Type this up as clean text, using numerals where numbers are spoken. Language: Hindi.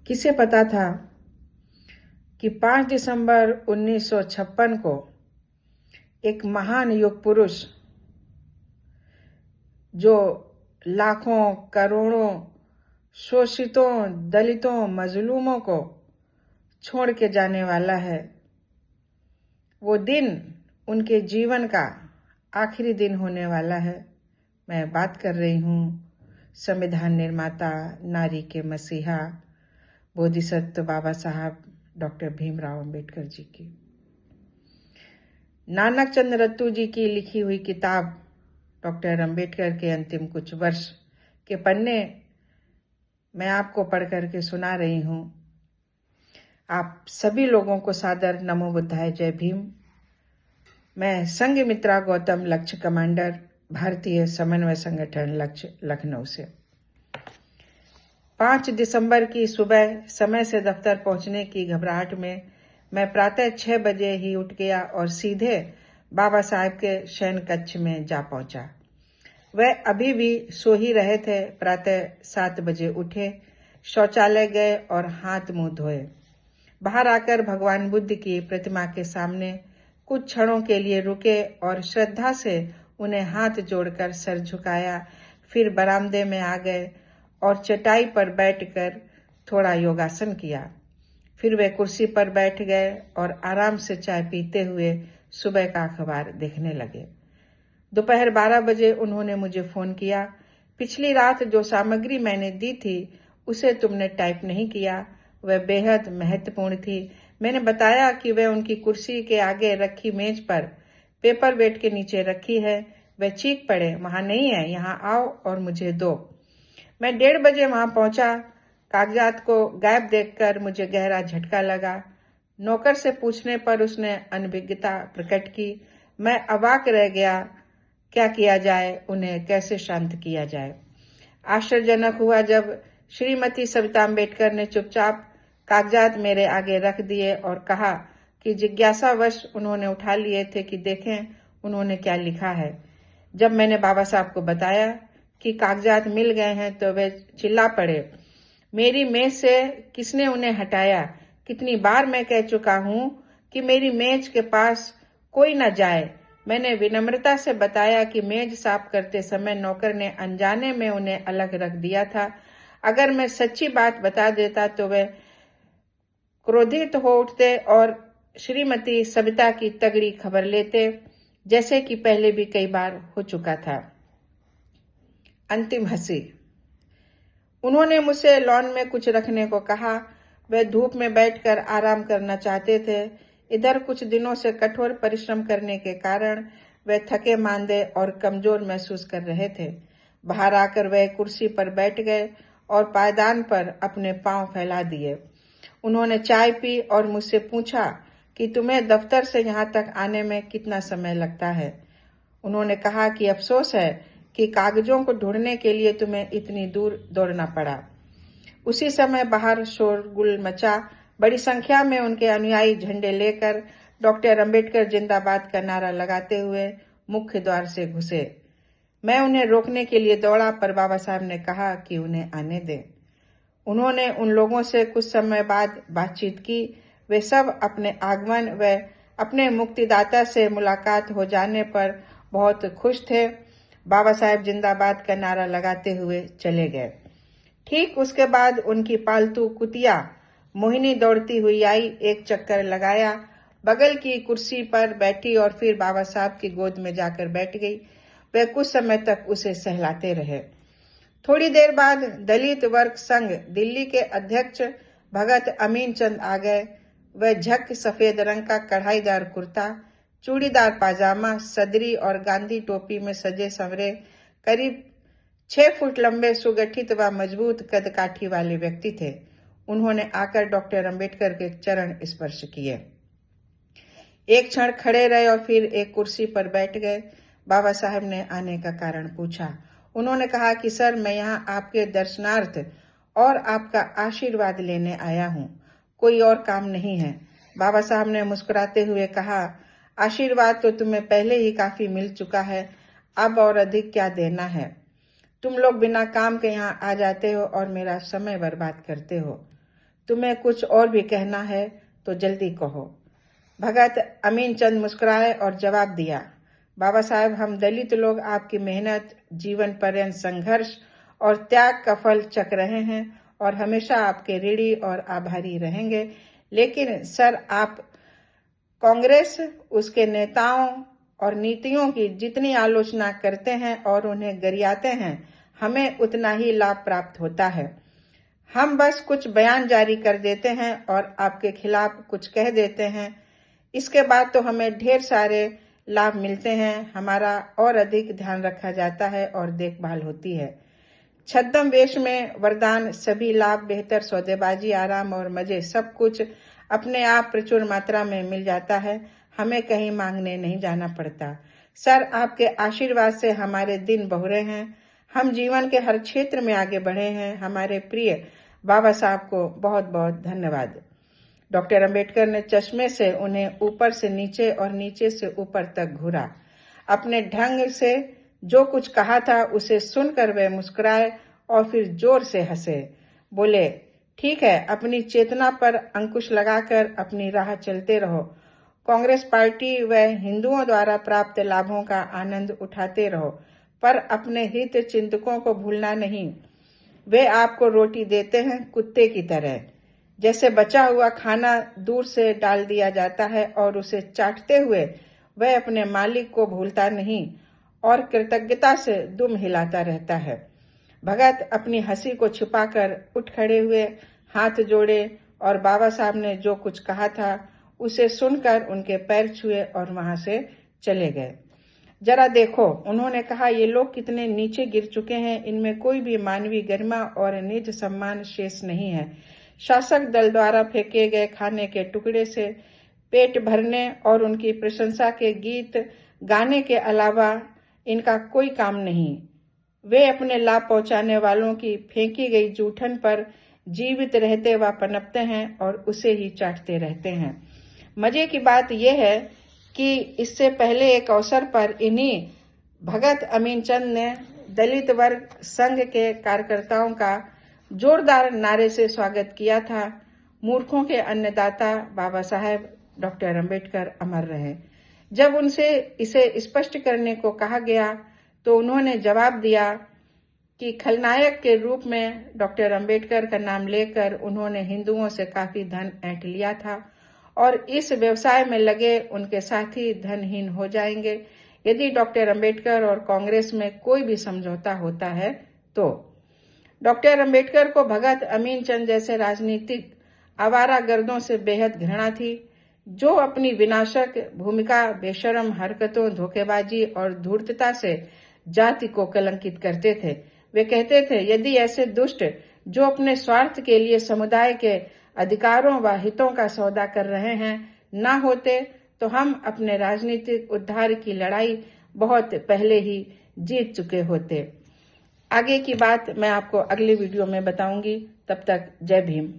किसे पता था कि 5 दिसंबर 1956 को एक महान युग पुरुष जो लाखों करोड़ों शोषितों, दलितों, मजलूमों को छोड़ के जाने वाला है। वो दिन उनके जीवन का आखिरी दिन होने वाला है। मैं बात कर रही हूँ संविधान निर्माता, नारी के मसीहा, बोधिसत्व बाबा साहब डॉक्टर भीमराव अंबेडकर जी की। नानक चंद रत्तू जी की लिखी हुई किताब डॉक्टर अंबेडकर के अंतिम कुछ वर्ष के पन्ने मैं आपको पढ़ करके सुना रही हूँ। आप सभी लोगों को सादर नमो बुद्धाय, जय भीम। मैं संघमित्रा गौतम, लक्ष्य कमांडर, भारतीय समन्वय संगठन लक्ष्य, लखनऊ से। 5 दिसंबर की सुबह समय से दफ्तर पहुंचने की घबराहट में मैं प्रातः 6 बजे ही उठ गया और सीधे बाबा साहब के शयन कक्ष में जा पहुंचा। वह अभी भी सो ही रहे थे। प्रातः 7 बजे उठे, शौचालय गए और हाथ मुंह धोए। बाहर आकर भगवान बुद्ध की प्रतिमा के सामने कुछ क्षणों के लिए रुके और श्रद्धा से उन्हें हाथ जोड़कर सर झुकाया। फिर बरामदे में आ गए और चटाई पर बैठकर थोड़ा योगासन किया। फिर वे कुर्सी पर बैठ गए और आराम से चाय पीते हुए सुबह का अखबार देखने लगे। दोपहर 12 बजे उन्होंने मुझे फोन किया। पिछली रात जो सामग्री मैंने दी थी उसे तुमने टाइप नहीं किया, वह बेहद महत्वपूर्ण थी। मैंने बताया कि वह उनकी कुर्सी के आगे रखी मेज पर पेपर वेट के नीचे रखी है। वह चीख पड़े, वहां नहीं है, यहाँ आओ और मुझे दो। मैं 1:30 बजे वहां पहुंचा। कागजात को गायब देखकर मुझे गहरा झटका लगा। नौकर से पूछने पर उसने अनभिज्ञता प्रकट की। मैं अवाक रह गया। क्या किया जाए, उन्हें कैसे शांत किया जाए। आश्चर्यजनक हुआ जब श्रीमती सविता अम्बेडकर ने चुपचाप कागजात मेरे आगे रख दिए और कहा कि जिज्ञासावश उन्होंने उठा लिए थे कि देखें उन्होंने क्या लिखा है। जब मैंने बाबा साहब को बताया कि कागजात मिल गए हैं तो वे चिल्ला पड़े, मेरी मेज से किसने उन्हें हटाया? कितनी बार मैं कह चुका हूं कि मेरी मेज के पास कोई न जाए। मैंने विनम्रता से बताया कि मेज साफ करते समय नौकर ने अनजाने में उन्हें अलग रख दिया था। अगर मैं सच्ची बात बता देता तो वे क्रोधित हो उठते और श्रीमती सविता की तगड़ी खबर लेते, जैसे कि पहले भी कई बार हो चुका था। अंतिम हंसी। उन्होंने मुझसे लॉन में कुछ रखने को कहा। वे धूप में बैठकर आराम करना चाहते थे। इधर कुछ दिनों से कठोर परिश्रम करने के कारण वे थके मांदे और कमजोर महसूस कर रहे थे। बाहर आकर वे कुर्सी पर बैठ गए और पायदान पर अपने पांव फैला दिए। उन्होंने चाय पी और मुझसे पूछा कि तुम्हें दफ्तर से यहाँ तक आने में कितना समय लगता है। उन्होंने कहा कि अफसोस है कि कागजों को ढूंढने के लिए तुम्हें इतनी दूर दौड़ना पड़ा। उसी समय बाहर शोरगुल मचा। बड़ी संख्या में उनके अनुयायी झंडे लेकर डॉक्टर अंबेडकर जिंदाबाद का नारा लगाते हुए मुख्य द्वार से घुसे। मैं उन्हें रोकने के लिए दौड़ा पर बाबा साहब ने कहा कि उन्हें आने दें। उन्होंने उन लोगों से कुछ समय बाद बातचीत की। वे सब अपने आगमन व अपने मुक्तिदाता से मुलाकात हो जाने पर बहुत खुश थे। बाबा साहब जिंदाबाद का नारा लगाते हुए चले गए। ठीक उसके बाद उनकी पालतू कुतिया मोहिनी दौड़ती हुई आई, एक चक्कर लगाया, बगल की कुर्सी पर बैठी और फिर बाबा साहब की गोद में जाकर बैठ गई। वे कुछ समय तक उसे सहलाते रहे। थोड़ी देर बाद दलित वर्ग संघ दिल्ली के अध्यक्ष भगत अमीन चंद आ गए। वह झक सफेद रंग का कढ़ाईदार कुर्ता, चूड़ीदार पाजामा, सदरी और गांधी टोपी में सजे संवरे करीब 6 फुट लंबे, सुगठित व मजबूत कदकाठी वाले व्यक्ति थे। उन्होंने आकर डॉक्टर अंबेडकर के चरण स्पर्श किए। एक क्षण खड़े रहे और फिर एक कुर्सी पर बैठ गए। बाबा साहब ने आने का कारण पूछा। उन्होंने कहा कि सर, मैं यहाँ आपके दर्शनार्थ और आपका आशीर्वाद लेने आया हूँ, कोई और काम नहीं है। बाबा साहब ने मुस्कुराते हुए कहा, आशीर्वाद तो तुम्हें पहले ही काफी मिल चुका है, अब और अधिक क्या देना है। तुम लोग बिना काम के यहाँ आ जाते हो और मेरा समय बर्बाद करते हो। तुम्हें कुछ और भी कहना है तो जल्दी कहो। भगत अमीन चंद मुस्कुराए और जवाब दिया, बाबा साहब, हम दलित लोग आपकी मेहनत, जीवन पर्यंत संघर्ष और त्याग का फल चख रहे हैं और हमेशा आपके ऋणी और आभारी रहेंगे। लेकिन सर, आप कांग्रेस, उसके नेताओं और नीतियों की जितनी आलोचना करते हैं और उन्हें गरियाते हैं, हमें उतना ही लाभ प्राप्त होता है। हम बस कुछ बयान जारी कर देते हैं और आपके खिलाफ कुछ कह देते हैं, इसके बाद तो हमें ढेर सारे लाभ मिलते हैं, हमारा और अधिक ध्यान रखा जाता है और देखभाल होती है। छद्म वेश में वरदान, सभी लाभ, बेहतर सौदेबाजी, आराम और मजे, सब कुछ अपने आप प्रचुर मात्रा में मिल जाता है, हमें कहीं मांगने नहीं जाना पड़ता। सर, आपके आशीर्वाद से हमारे दिन बहुरे हैं, हम जीवन के हर क्षेत्र में आगे बढ़े हैं। हमारे प्रिय बाबा साहब को बहुत बहुत धन्यवाद। डॉक्टर अंबेडकर ने चश्मे से उन्हें ऊपर से नीचे और नीचे से ऊपर तक घूरा। अपने ढंग से जो कुछ कहा था उसे सुनकर वे मुस्कुराए और फिर जोर से हंसे। बोले, ठीक है, अपनी चेतना पर अंकुश लगाकर अपनी राह चलते रहो। कांग्रेस पार्टी व हिंदुओं द्वारा प्राप्त लाभों का आनंद उठाते रहो, पर अपने हित चिंतकों को भूलना नहीं। वे आपको रोटी देते हैं कुत्ते की तरह। जैसे बचा हुआ खाना दूर से डाल दिया जाता है और उसे चाटते हुए वह अपने मालिक को भूलता नहीं और कृतज्ञता से दुम हिलाता रहता है। भगत अपनी हंसी को छुपाकर उठ खड़े हुए, हाथ जोड़े और बाबा साहब ने जो कुछ कहा था उसे सुनकर उनके पैर छुए और वहां से चले गए। जरा देखो, उन्होंने कहा, ये लोग कितने नीचे गिर चुके हैं, इनमें कोई भी मानवीय गरिमा और निज सम्मान शेष नहीं है। शासक दल द्वारा फेंके गए खाने के टुकड़े से पेट भरने और उनकी प्रशंसा के गीत गाने के अलावा इनका कोई काम नहीं। वे अपने लाभ पहुंचाने वालों की फेंकी गई जूठन पर जीवित रहते व पनपते हैं और उसे ही चाटते रहते हैं। मजे की बात यह है कि इससे पहले एक अवसर पर इन्हीं भगत अमीन चंद ने दलित वर्ग संघ के कार्यकर्ताओं का जोरदार नारे से स्वागत किया था, मूर्खों के अन्नदाता बाबा साहेब डॉक्टर अंबेडकर अमर रहे। जब उनसे इसे स्पष्ट करने को कहा गया तो उन्होंने जवाब दिया कि खलनायक के रूप में डॉक्टर अंबेडकर का नाम लेकर उन्होंने हिंदुओं से काफी धन ऐंठ लिया था और इस व्यवसाय में लगे उनके साथी धनहीन हो जाएंगे यदि डॉक्टर अंबेडकर और कांग्रेस में कोई भी समझौता होता है तो। डॉक्टर अंबेडकर को भगत अमीन चंद जैसे राजनीतिक आवारागर्दों से बेहद घृणा थी, जो अपनी विनाशक भूमिका, बेशरम हरकतों, धोखेबाजी और धूर्तता से जाति को कलंकित करते थे। वे कहते थे, यदि ऐसे दुष्ट जो अपने स्वार्थ के लिए समुदाय के अधिकारों व हितों का सौदा कर रहे हैं ना होते तो हम अपने राजनीतिक उद्धार की लड़ाई बहुत पहले ही जीत चुके होते। आगे की बात मैं आपको अगले वीडियो में बताऊंगी। तब तक जय भीम।